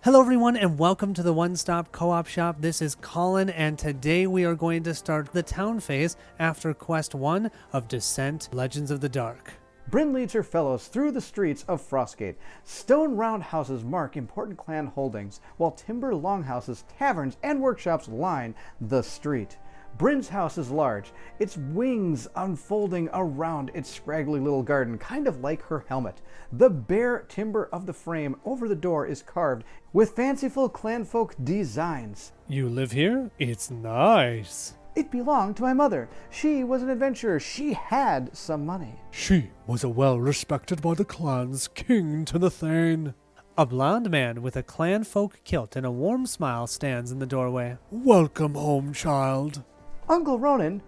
Hello everyone and welcome to the One Stop Co-op Shop. This is Colin and today we are going to start the town phase after Quest 1 of Descent Legends of the Dark. Bryn leads her fellows through the streets of Frostgate. Stone roundhouses mark important clan holdings, while timber longhouses, taverns, and workshops line the street. Bryn's house is large, its wings unfolding around its scraggly little garden, kind of like her helmet. The bare timber of the frame over the door is carved with fanciful clanfolk designs. You live here? It's nice. It belonged to my mother. She was an adventurer. She had some money. She was a well-respected by the clan's king to the Thane. A blond man with a clanfolk kilt and a warm smile stands in the doorway. Welcome home, child. Uncle Ronan,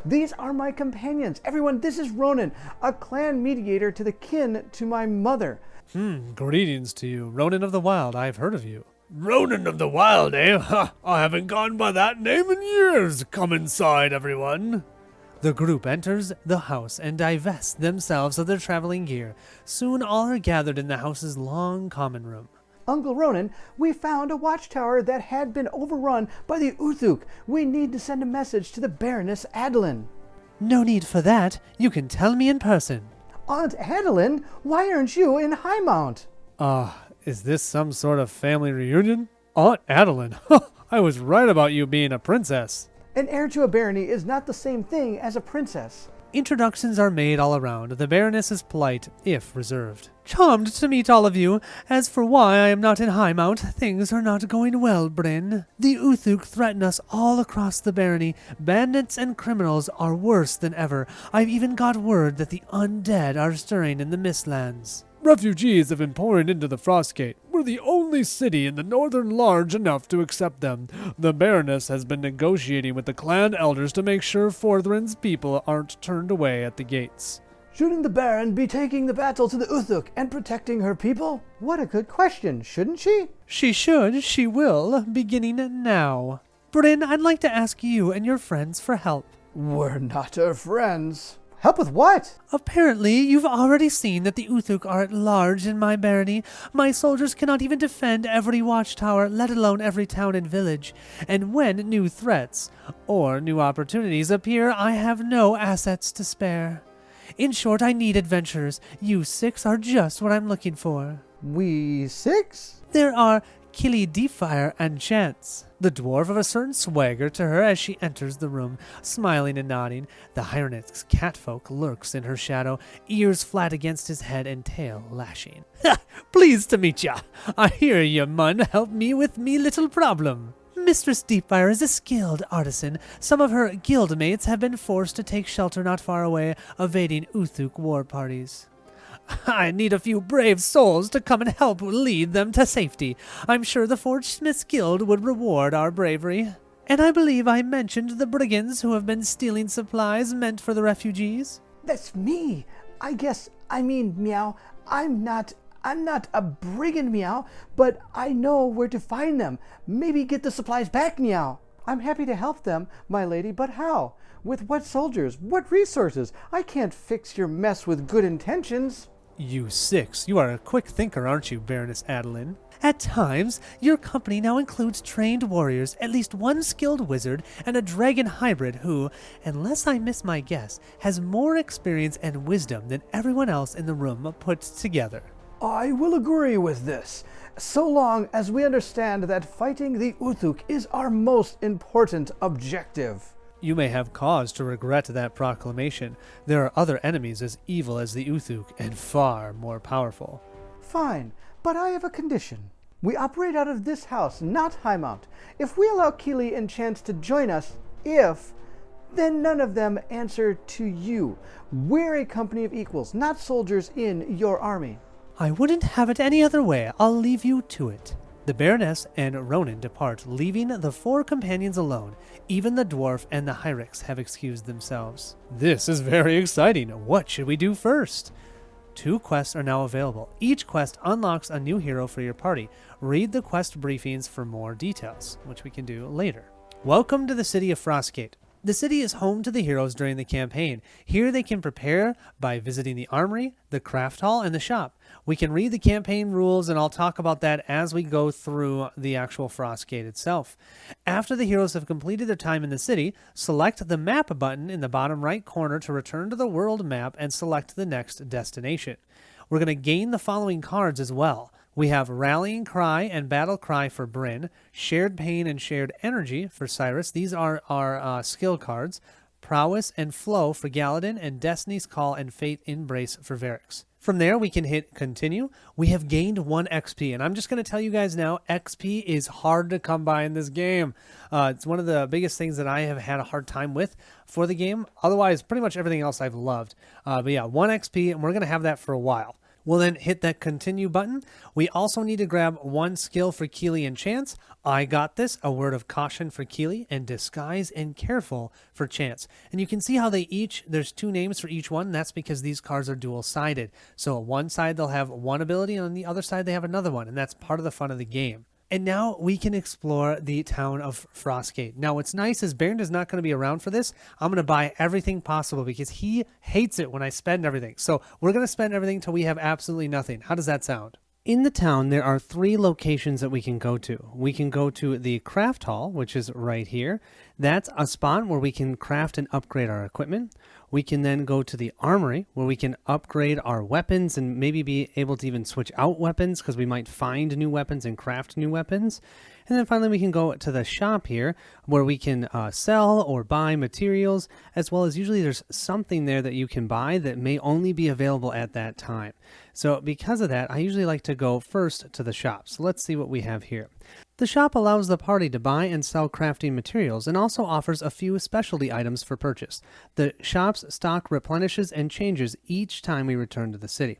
these are my companions. Everyone, this is Ronan, a clan mediator to the kin to my mother. Greetings to you, Ronan of the Wild. I've heard of you. Ronan of the Wild, eh? Ha! I haven't gone by that name in years. Come inside, everyone. The group enters the house and divests themselves of their traveling gear. Soon all are gathered in the house's long common room. Uncle Ronan, we found a watchtower that had been overrun by the Uthuk. We need to send a message to the Baroness Adeline. No need for that. You can tell me in person. Aunt Adeline, why aren't you in Highmount? Is this some sort of family reunion? Aunt Adeline, I was right about you being a princess. An heir to a barony is not the same thing as a princess. Introductions are made all around. The Baroness is polite, if reserved. Charmed to meet all of you. As for why I am not in Highmount, things are not going well, Bryn. The Uthuk threaten us all across the barony. Bandits and criminals are worse than ever. I've even got word that the undead are stirring in the Mistlands. Refugees have been pouring into the Frostgate. We're the only city in the northern large enough to accept them. The Baroness has been negotiating with the clan elders to make sure Forthrin's people aren't turned away at the gates. Shouldn't the Baron be taking the battle to the Uthuk and protecting her people? What a good question, shouldn't she? She should, she will, beginning now. Bryn, I'd like to ask you and your friends for help. We're not her friends. Help with what? Apparently, you've already seen that the Uthuk are at large in my barony. My soldiers cannot even defend every watchtower, let alone every town and village. And when new threats or new opportunities appear, I have no assets to spare. In short, I need adventurers. You 6 are just what I'm looking for. We 6? There are Killy Deepfire and Chance, the dwarf of a certain swagger to her as she enters the room, smiling and nodding. The Hyronet's catfolk lurks in her shadow, ears flat against his head and tail lashing. Pleased to meet ya. I hear ye mun help me with me little problem. Mistress Deepfire is a skilled artisan. Some of her guildmates have been forced to take shelter not far away, evading Uthuk war parties. I need a few brave souls to come and help lead them to safety. I'm sure the Forge Smiths Guild would reward our bravery. And I believe I mentioned the brigands who have been stealing supplies meant for the refugees. That's me. I mean, Meow, I'm not a brigand, Meow, but I know where to find them. Maybe get the supplies back, Meow. I'm happy to help them, my lady, but how? With what soldiers? What resources? I can't fix your mess with good intentions. You 6, you are a quick thinker, aren't you, Baroness Adeline? At times, your company now includes trained warriors, at least one skilled wizard, and a dragon hybrid who, unless I miss my guess, has more experience and wisdom than everyone else in the room put together. I will agree with this, so long as we understand that fighting the Uthuk is our most important objective. You may have cause to regret that proclamation. There are other enemies as evil as the Uthuk and far more powerful. Fine, but I have a condition. We operate out of this house, not Highmount. If we allow Keely and Chance to join us, then none of them answer to you. We're a company of equals, not soldiers in your army. I wouldn't have it any other way. I'll leave you to it. The Baroness and Ronan depart, leaving the 4 companions alone. Even the dwarf and the Hyrex have excused themselves. This is very exciting. What should we do first? 2 quests are now available. Each quest unlocks a new hero for your party. Read the quest briefings for more details, which we can do later. Welcome to the city of Frostgate. The city is home to the heroes during the campaign. Here they can prepare by visiting the armory, the craft hall, and the shop. We can read the campaign rules, and I'll talk about that as we go through the actual Frostgate itself. After the heroes have completed their time in the city, select the map button in the bottom right corner to return to the world map and select the next destination. We're going to gain the following cards as well. We have Rallying Cry and Battle Cry for Bryn, Shared Pain and Shared Energy for Cyrus. These are our skill cards. Prowess and Flow for Galadin, and Destiny's Call and Fate Embrace for Varix. From there, we can hit Continue. We have gained 1 XP, and I'm just going to tell you guys now, XP is hard to come by in this game. It's one of the biggest things that I have had a hard time with for the game. Otherwise, pretty much everything else I've loved. But yeah, 1 XP, and we're going to have that for a while. We'll then hit that continue button. We also need to grab 1 skill for Keely and Chance. I got this, a word of caution for Keely, and disguise and careful for Chance. And you can see how there's 2 names for each one. That's because these cards are dual-sided. So on one side they'll have one ability, and on the other side they have another one. And that's part of the fun of the game. And now we can explore the town of Frostgate. Now what's nice is Baron is not going to be around for this. I'm going to buy everything possible because he hates it when I spend everything. So we're going to spend everything until we have absolutely nothing. How does that sound? In the town, there are 3 locations that we can go to. We can go to the craft hall, which is right here. That's a spot where we can craft and upgrade our equipment. We can then go to the armory, where we can upgrade our weapons and maybe be able to even switch out weapons because we might find new weapons and craft new weapons. And then finally, we can go to the shop here, where we can sell or buy materials, as well as usually there's something there that you can buy that may only be available at that time. So because of that, I usually like to go first to the shop. So let's see what we have here. The shop allows the party to buy and sell crafting materials and also offers a few specialty items for purchase. The shop's stock replenishes and changes each time we return to the city.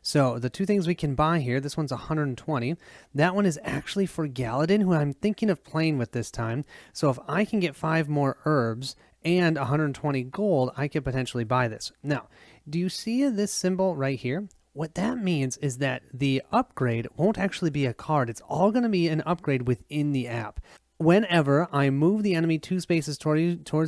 So the 2 things we can buy here, this one's 120. That one is actually for Galadin, who I'm thinking of playing with this time. So if I can get 5 more herbs and 120 gold, I could potentially buy this. Now, do you see this symbol right here? What that means is that the upgrade won't actually be a card. It's all going to be an upgrade within the app. Whenever I move the enemy 2 spaces towards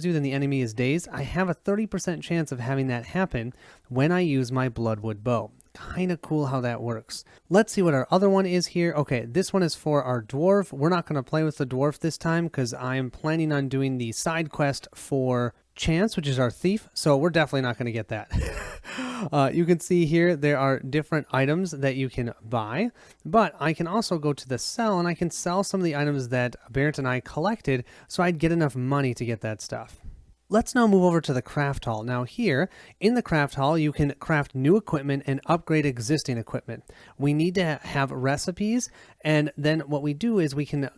you, then the enemy is dazed. I have a 30% chance of having that happen when I use my Bloodwood Bow. Kind of cool how that works. Let's see what our other one is here. Okay, this one is for our dwarf. We're not going to play with the dwarf this time because I am planning on doing the side quest for Chance, which is our thief. So we're definitely not going to get that. You can see here there are different items that you can buy, but I can also go to the sell and I can sell some of the items that Barrett and I collected so I'd get enough money to get that stuff. Let's now move over to the craft hall. Now here, in the craft hall, you can craft new equipment and upgrade existing equipment. We need to have recipes, and then what we do is we can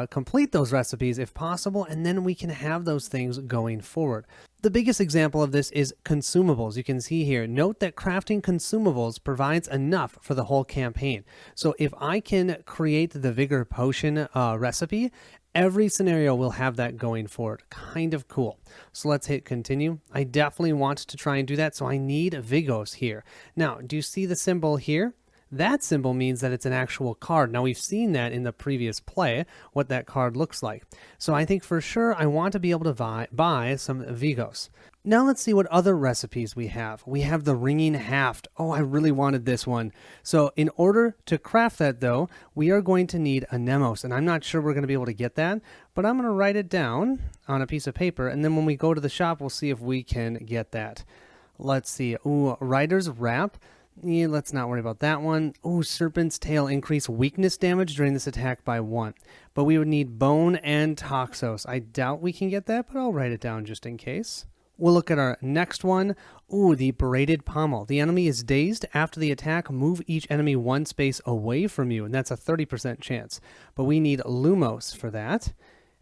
complete those recipes if possible, and then we can have those things going forward. The biggest example of this is consumables. You can see here, note that crafting consumables provides enough for the whole campaign. So if I can create the Vigor Potion recipe, every scenario will have that going forward. Kind of cool. So let's hit continue. I definitely want to try and do that, so I need Vigos here. Now, do you see the symbol here? That symbol means that it's an actual card. Now, we've seen that in the previous play, what that card looks like. So I think for sure I want to be able to buy some Vigos. Now let's see what other recipes we have. We have the Ringing Haft. Oh, I really wanted this one. So in order to craft that, though, we are going to need a Nemos, and I'm not sure we're going to be able to get that, but I'm going to write it down on a piece of paper, and then when we go to the shop, we'll see if we can get that. Let's see. Ooh, Rider's Wrap. Yeah, let's not worry about that one. Ooh, Serpent's Tail, increase weakness damage during this attack by 1. But we would need Bone and Toxos. I doubt we can get that, but I'll write it down just in case. We'll look at our next one. Ooh, the Braided Pommel. The enemy is dazed. After the attack, move each enemy 1 space away from you, and that's a 30% chance. But we need Lumos for that.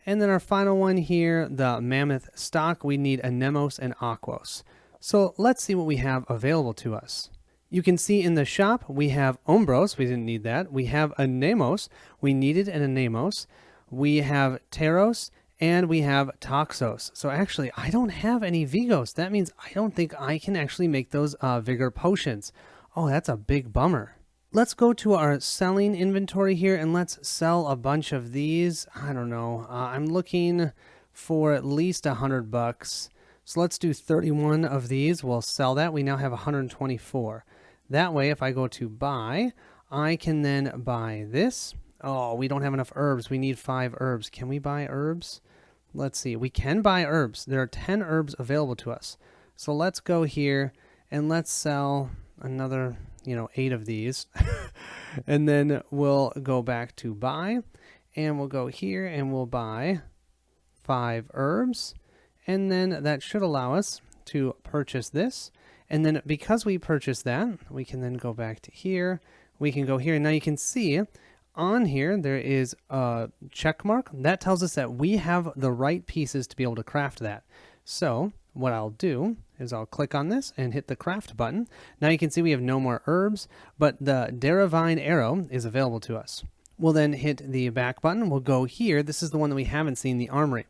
And then our final one here, the Mammoth Stock, we need Anemos and Aquos. So let's see what we have available to us. You can see in the shop, we have Umbros, we didn't need that. We have Anemos, we needed an Anemos. We have Teros, and we have Toxos. So actually, I don't have any Vigos. That means I don't think I can actually make those Vigor Potions. Oh, that's a big bummer. Let's go to our selling inventory here, and let's sell a bunch of these. I don't know. I'm looking for at least $100. So let's do 31 of these. We'll sell that. We now have 124. That way, if I go to buy, I can then buy this. Oh, we don't have enough herbs. We need 5 herbs. Can we buy herbs? Let's see. We can buy herbs. There are 10 herbs available to us. So let's go here and let's sell another, 8 of these. And then we'll go back to buy, and we'll go here and we'll buy 5 herbs. And then that should allow us to purchase this. And then because we purchased that, we can then go back to here. We can go here. And now you can see on here, there is a check mark. That tells us that we have the right pieces to be able to craft that. So what I'll do is I'll click on this and hit the craft button. Now you can see we have no more herbs, but the Daravine arrow is available to us. We'll then hit the back button. We'll go here. This is the one that we haven't seen, the armory.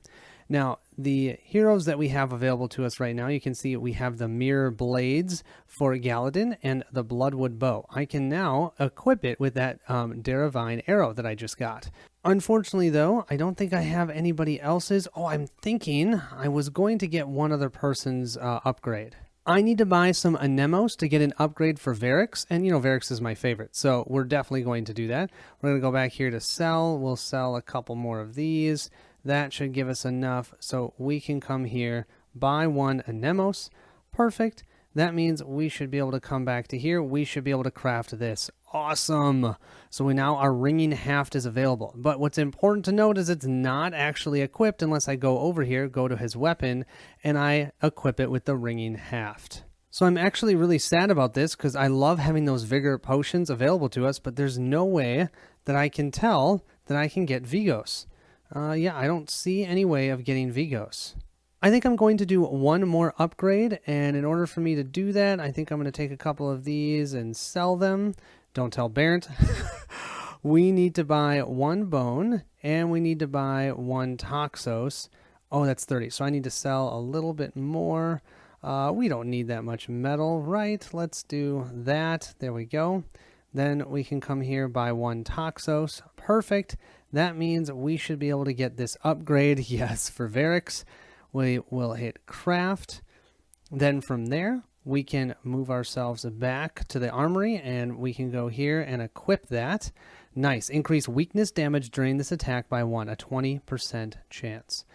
Now, the heroes that we have available to us right now, you can see we have the Mirror Blades for Galadin and the Bloodwood Bow. I can now equip it with that Daravine arrow that I just got. Unfortunately, though, I don't think I have anybody else's. Oh, I'm thinking I was going to get one other person's upgrade. I need to buy some Anemos to get an upgrade for Varix, and Varix is my favorite, so we're definitely going to do that. We're going to go back here to sell. We'll sell a couple more of these. That should give us enough, so we can come here, buy 1 Anemos. Perfect. That means we should be able to come back to here. We should be able to craft this. Awesome. So now our ringing haft is available. But what's important to note is it's not actually equipped unless I go over here, go to his weapon, and I equip it with the ringing haft. So I'm actually really sad about this because I love having those vigor potions available to us, but there's no way that I can tell that I can get Vigos. Yeah, I don't see any way of getting Vigos. I think I'm going to do one more upgrade, and in order for me to do that, I think I'm going to take a couple of these and sell them. Don't tell Barrett. We need to buy 1 bone, and we need to buy 1 Toxos. Oh, that's 30, so I need to sell a little bit more. We don't need that much metal, right? Let's do that. There we go. Then we can come here, buy 1 Toxos. Perfect. That means we should be able to get this upgrade. Yes, for Varix. We will hit craft. Then from there, we can move ourselves back to the armory, and we can go here and equip that. Nice. Increase weakness damage during this attack by 1, a 20% chance.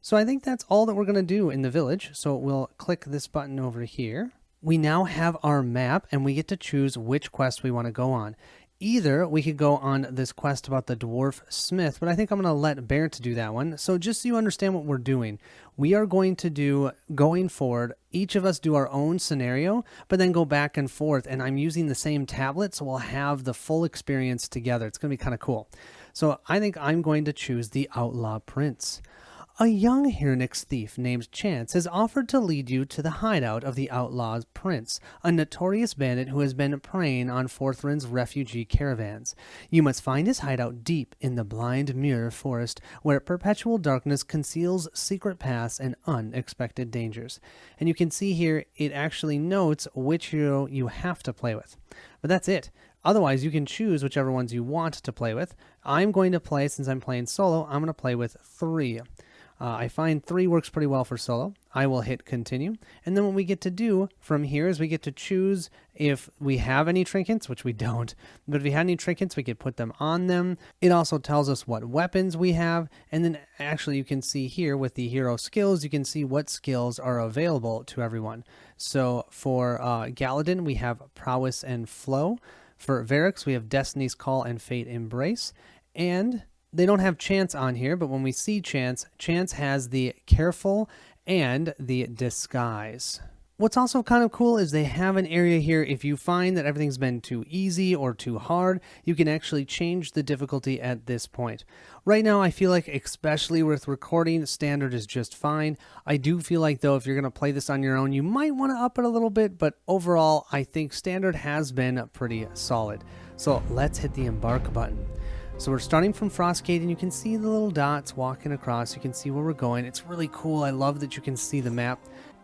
So I think that's all that we're going to do in the village. So we'll click this button over here. We now have our map, and we get to choose which quest we want to go on. Either we could go on this quest about the dwarf smith, but I think I'm going to let Barrett do that one. So just so you understand what we're doing, we are going to do, going forward, each of us do our own scenario, but then go back and forth, and I'm using the same tablet, so we'll have the full experience together. It's going to be kind of cool. So I think I'm going to choose the Outlaw Prince. A young Hirnix thief named Chance has offered to lead you to the hideout of the Outlaw's Prince, a notorious bandit who has been preying on Forthrin's refugee caravans. You must find his hideout deep in the Blind Mirror Forest, where perpetual darkness conceals secret paths and unexpected dangers. And you can see here, it actually notes which hero you have to play with. But that's it. Otherwise, you can choose whichever ones you want to play with. I'm going to play, since I'm playing solo, I'm going to play with 3. I find 3 works pretty well for solo. I will hit continue. And then what we get to do from here is we get to choose if we have any trinkets, which we don't. But if we had any trinkets, we could put them on them. It also tells us what weapons we have. And then actually you can see here with the hero skills, you can see what skills are available to everyone. So for Galadin, we have Prowess and Flow. For Varix, we have Destiny's Call and Fate Embrace. And they don't have Chance on here, but when we see Chance, Chance has the Careful and the Disguise. What's also kind of cool is they have an area here. If you find that everything's been too easy or too hard, you can actually change the difficulty at this point. Right now, I feel like, especially with recording, standard is just fine. I do feel like, though, if you're going to play this on your own, you might want to up it a little bit, but overall, I think standard has been pretty solid. So let's hit the embark button. So we're starting from Frostgate, and you can see the little dots walking across. You can see where we're going. It's really cool. I love that you can see the map.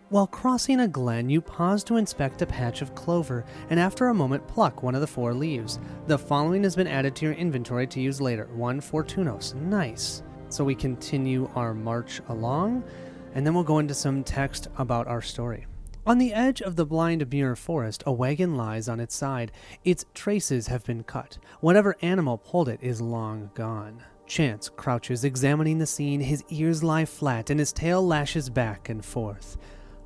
While crossing a glen, you pause to inspect a patch of clover, and after a moment pluck one of the 4 leaves. The following has been added to your inventory to use later. 1 Fortunos. Nice. So we continue our march along, and then we'll go into some text about our story. On the edge of the blind mirror forest, a wagon lies on its side. Its traces have been cut. Whatever animal pulled it is long gone. Chance crouches, examining the scene. His ears lie flat, and his tail lashes back and forth.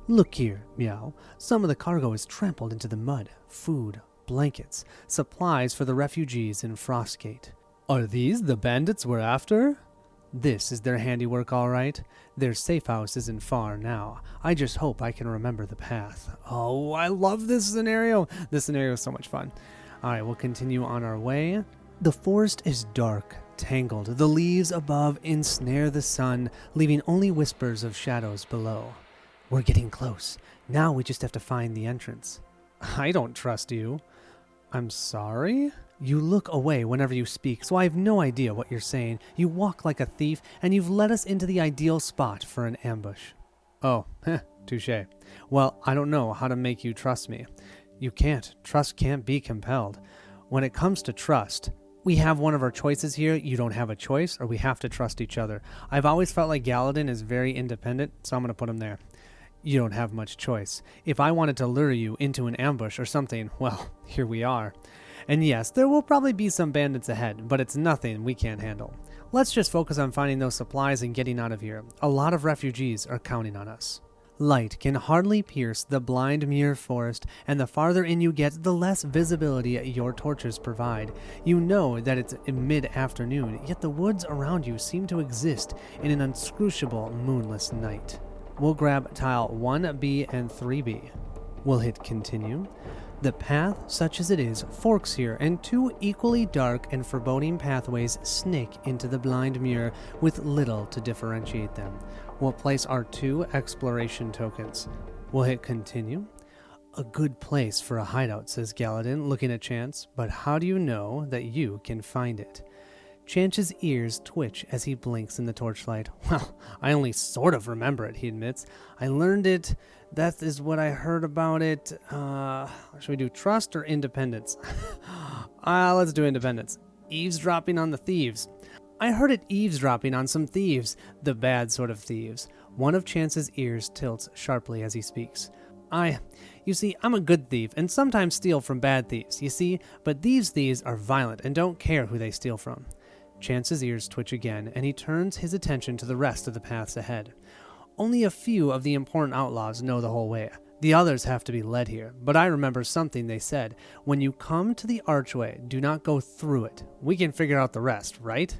Look here, Meow. Some of the cargo is trampled into the mud. Food, blankets, supplies for the refugees in Frostgate. Are these the bandits we're after? This is their handiwork, all right. Their safe house isn't far now. I just hope I can remember the path. Oh, I love this scenario. This scenario is so much fun. All right, we'll continue on our way. The forest is dark, tangled. The leaves above ensnare the sun, leaving only whispers of shadows below. We're getting close. Now we just have to find the entrance. I don't trust you. I'm sorry? You look away whenever you speak, so I have no idea what you're saying. You walk like a thief, and you've led us into the ideal spot for an ambush. Oh, touché. Well, I don't know how to make you trust me. You can't. Trust can't be compelled. When it comes to trust, we have one of our choices here. You don't have a choice, or we have to trust each other. I've always felt like Galadin is very independent, so I'm going to put him there. You don't have much choice. If I wanted to lure you into an ambush or something, well, here we are. And yes, there will probably be some bandits ahead, but it's nothing we can't handle. Let's just focus on finding those supplies and getting out of here. A lot of refugees are counting on us. Light can hardly pierce the blind mirror forest, and the farther in you get, the less visibility your torches provide. You know that it's mid-afternoon, yet the woods around you seem to exist in an unscrutable moonless night. We'll grab tile 1B and 3B. We'll hit continue. The path, such as it is, forks here, and two equally dark and foreboding pathways snake into the blind mirror with little to differentiate them. We'll place our 2 exploration tokens. We'll hit continue. A good place for a hideout, says Galadin, looking at Chance, but how do you know that you can find it? Chance's ears twitch as he blinks in the torchlight. Well, I only sort of remember it, he admits. I learned it. That is what I heard about it. Should we do trust or independence? Let's do independence. Eavesdropping on the thieves. I heard it eavesdropping on some thieves, the bad sort of thieves. One of Chance's ears tilts sharply as he speaks. You see, I'm a good thief, and sometimes steal from bad thieves, you see, but these thieves are violent and don't care who they steal from. Chance's ears twitch again, and he turns his attention to the rest of the paths ahead. Only a few of the important outlaws know the whole way. The others have to be led here, but I remember something they said. When you come to the archway, do not go through it. We can figure out the rest, right?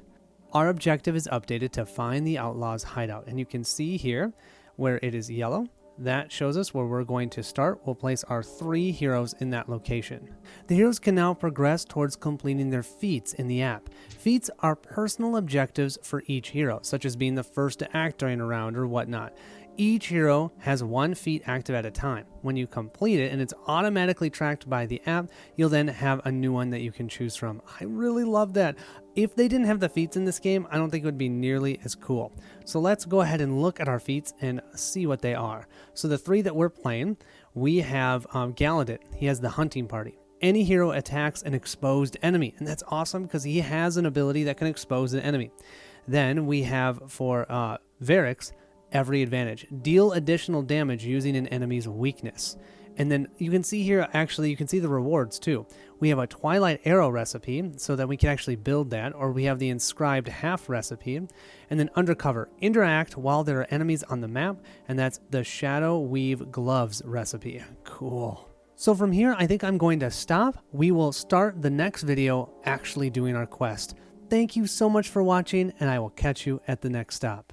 Our objective is updated to find the outlaws' hideout, and you can see here where it is yellow. That shows us where we're going to start. We'll place our 3 heroes in that location. The heroes can now progress towards completing their feats in the app. Feats are personal objectives for each hero, such as being the first to act during a round or whatnot. Each hero has 1 feat active at a time. When you complete it and it's automatically tracked by the app, you'll then have a new one that you can choose from. I really love that. If they didn't have the feats in this game, I don't think it would be nearly as cool. So let's go ahead and look at our feats and see what they are. So the 3 that we're playing, we have Galadin. He has the hunting party. Any hero attacks an exposed enemy, and that's awesome because he has an ability that can expose an enemy. Then we have for Varix, every advantage. Deal additional damage using an enemy's weakness. And then you can see here, actually, you can see the rewards too. We have a Twilight Arrow recipe, so that we can actually build that, or we have the Inscribed Half recipe. And then Undercover, interact while there are enemies on the map, and that's the Shadow Weave Gloves recipe. Cool. So from here, I think I'm going to stop. We will start the next video actually doing our quest. Thank you so much for watching, and I will catch you at the next stop.